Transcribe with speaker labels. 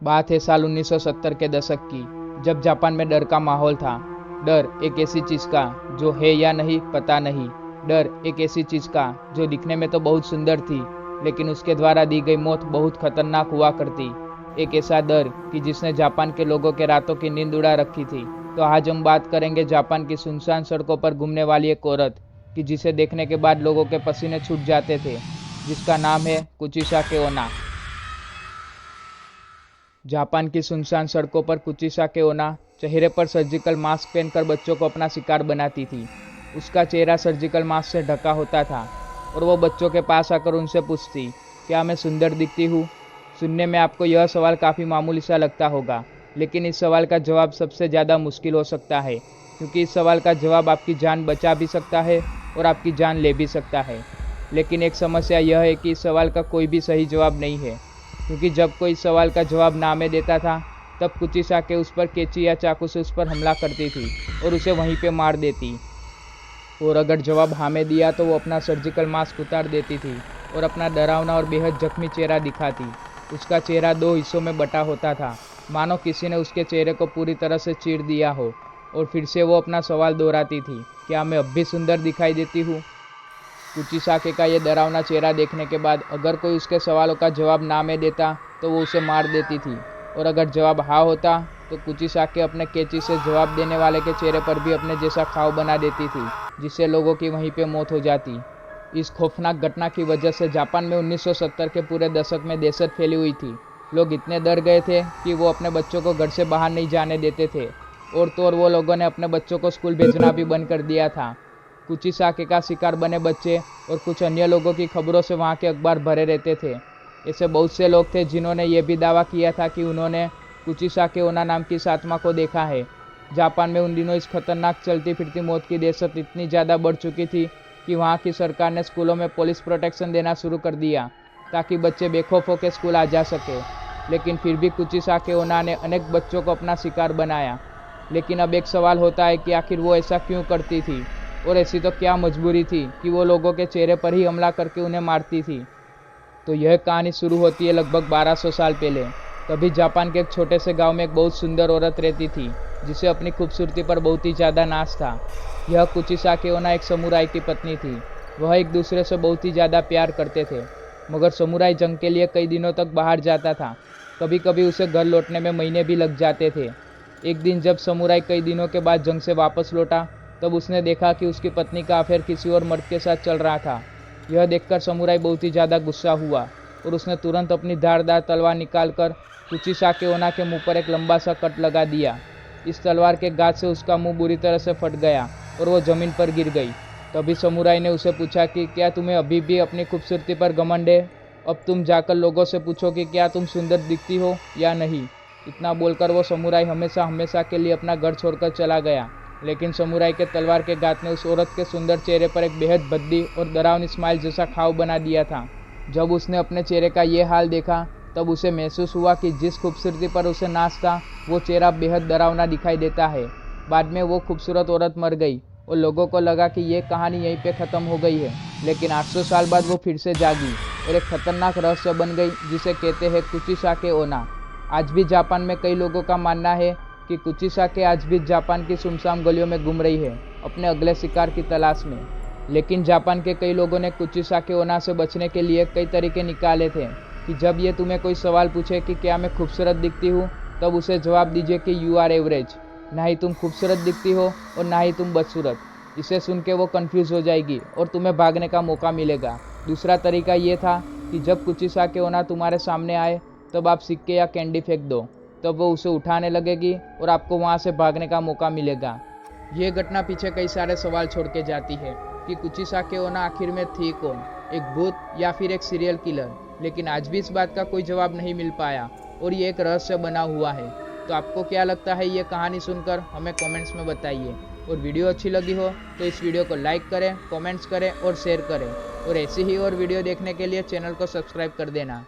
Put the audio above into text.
Speaker 1: बात है साल 1970 के दशक की, जब जापान में डर का माहौल था। डर एक ऐसी चीज का जो है या नहीं पता नहीं। डर एक ऐसी चीज का जो दिखने में तो बहुत सुंदर थी, लेकिन उसके द्वारा दी गई मौत बहुत खतरनाक हुआ करती। एक ऐसा डर कि जिसने जापान के लोगों के रातों की नींद उड़ा रखी थी। तो आज हम बात करेंगे जापान की सुनसान सड़कों पर घूमने वाली एक औरत कि जिसे देखने के बाद लोगों के पसीने छूट जाते थे, जिसका नाम है कुचिसाके ओना। जापान की सुनसान सड़कों पर कुचिसाके ओना चेहरे पर सर्जिकल मास्क पहनकर बच्चों को अपना शिकार बनाती थी। उसका चेहरा सर्जिकल मास्क से ढका होता था और वो बच्चों के पास आकर उनसे पूछती, क्या मैं सुंदर दिखती हूँ? सुनने में आपको यह सवाल काफ़ी मामूली सा लगता होगा, लेकिन इस सवाल का जवाब सबसे ज़्यादा मुश्किल हो सकता है, क्योंकि इस सवाल का जवाब आपकी जान बचा भी सकता है और आपकी जान ले भी सकता है। लेकिन एक समस्या यह है कि इस सवाल का कोई भी सही जवाब नहीं है, क्योंकि जब कोई इस सवाल का जवाब ना में देता था, तब कुचिसाके उस पर कैंची या चाकू से उस पर हमला करती थी और उसे वहीं पे मार देती। और अगर जवाब हाँ में दिया तो वो अपना सर्जिकल मास्क उतार देती थी और अपना डरावना और बेहद जख्मी चेहरा दिखाती। उसका चेहरा दो हिस्सों में बटा होता था, मानो किसी ने उसके चेहरे को पूरी तरह से चीर दिया हो। और फिर से वो अपना सवाल दोहराती थी, क्या मैं अब भी सुंदर दिखाई देती हूँ? कुचिसाके का ये डरावना चेहरा देखने के बाद अगर कोई उसके सवालों का जवाब ना में देता तो वो उसे मार देती थी, और अगर जवाब हाँ होता तो कुचिसाके अपने कैंची से जवाब देने वाले के चेहरे पर भी अपने जैसा घाव बना देती थी, जिससे लोगों की वहीं पे मौत हो जाती। इस खौफनाक घटना की वजह से जापान में 1970 के पूरे दशक में दहशत फैली हुई थी। लोग इतने डर गए थे कि वो अपने बच्चों को घर से बाहर नहीं जाने देते थे, और तो और वो लोगों ने अपने बच्चों को स्कूल भेजना भी बंद कर दिया था। कुचिसाके का शिकार बने बच्चे और कुछ अन्य लोगों की खबरों से वहाँ के अखबार भरे रहते थे। ऐसे बहुत से लोग थे जिन्होंने ये भी दावा किया था कि उन्होंने कुचिसाके ओना नाम की इस आत्मा को देखा है। जापान में उन दिनों इस खतरनाक चलती फिरती मौत की दहशत इतनी ज़्यादा बढ़ चुकी थी कि वहाँ की सरकार ने स्कूलों में पुलिस प्रोटेक्शन देना शुरू कर दिया, ताकि बच्चे बेखौफ होकर स्कूल आ जा सके। लेकिन फिर भी कुचिसाके ओना ने अनेक बच्चों को अपना शिकार बनाया। लेकिन अब एक सवाल होता है कि आखिर वो ऐसा क्यों करती थी, और ऐसी तो क्या मजबूरी थी कि वो लोगों के चेहरे पर ही हमला करके उन्हें मारती थी। तो यह कहानी शुरू होती है लगभग 1200 साल पहले। तभी जापान के एक छोटे से गांव में एक बहुत सुंदर औरत रहती थी, जिसे अपनी खूबसूरती पर बहुत ही ज़्यादा नाज था। यह कुचिसाके ओना एक समुराई की पत्नी थी। वह एक दूसरे से बहुत ही ज़्यादा प्यार करते थे, मगर समुराई जंग के लिए कई दिनों तक बाहर जाता था। कभी कभी उसे घर लौटने में महीने भी लग जाते थे। एक दिन जब समुराई कई दिनों के बाद जंग से वापस लौटा, तब उसने देखा कि उसकी पत्नी का अफेयर किसी और मर्द के साथ चल रहा था। यह देखकर समुराई बहुत ही ज़्यादा गुस्सा हुआ और उसने तुरंत अपनी धारदार तलवार निकालकर कुचिसाके ओना के मुंह पर एक लंबा सा कट लगा दिया। इस तलवार के घात से उसका मुंह बुरी तरह से फट गया और वो जमीन पर गिर गई। तभी समुराई ने उसे पूछा कि क्या तुम्हें अभी भी अपनी खूबसूरती पर घमंड है? अब तुम जाकर लोगों से पूछो कि क्या तुम सुंदर दिखती हो या नहीं। इतना बोलकर वो समुराई हमेशा हमेशा के लिए अपना घर छोड़कर चला गया। लेकिन समुराई के तलवार के घात ने उस औरत के सुंदर चेहरे पर एक बेहद भद्दी और डरावनी स्माइल जैसा घाव बना दिया था। जब उसने अपने चेहरे का ये हाल देखा, तब उसे महसूस हुआ कि जिस खूबसूरती पर उसे नाज था, वो चेहरा बेहद डरावना दिखाई देता है। बाद में वो खूबसूरत औरत मर गई और लोगों को लगा कि ये कहानी यहीं पे ख़त्म हो गई है। लेकिन 800 साल बाद वो फिर से जागी और एक खतरनाक रहस्य बन गई, जिसे कहते हैं कुचिसाके ओना। आज भी जापान में कई लोगों का मानना है कि कुचिसाके आज भी जापान की सुनसान गलियों में घूम रही है, अपने अगले शिकार की तलाश में। लेकिन जापान के कई लोगों ने कुचिसाके ओना से बचने के लिए कई तरीके निकाले थे कि जब ये तुम्हें कोई सवाल पूछे कि क्या मैं खूबसूरत दिखती हूँ, तब उसे जवाब दीजिए कि यू आर एवरेज। ना ही तुम खूबसूरत दिखती हो और ना ही तुम बदसूरत। इसे सुन के वो कन्फ्यूज़ हो जाएगी और तुम्हें भागने का मौका मिलेगा। दूसरा तरीका ये था कि जब कुचिसाके ओना तुम्हारे सामने आए, तब आप सिक्के या कैंडी फेंक दो, तब वो उसे उठाने लगेगी और आपको वहाँ से भागने का मौका मिलेगा। ये घटना पीछे कई सारे सवाल छोड़ के जाती है कि कुचिसाके ओना आखिर में थी कौन, एक भूत या फिर एक सीरियल किलर। लेकिन आज भी इस बात का कोई जवाब नहीं मिल पाया और ये एक रहस्य बना हुआ है। तो आपको क्या लगता है ये कहानी सुनकर? हमें कमेंट्स में बताइए। और वीडियो अच्छी लगी हो तो इस वीडियो को लाइक करें, कमेंट्स करें और शेयर करें। और ऐसी ही और वीडियो देखने के लिए चैनल को सब्सक्राइब कर देना।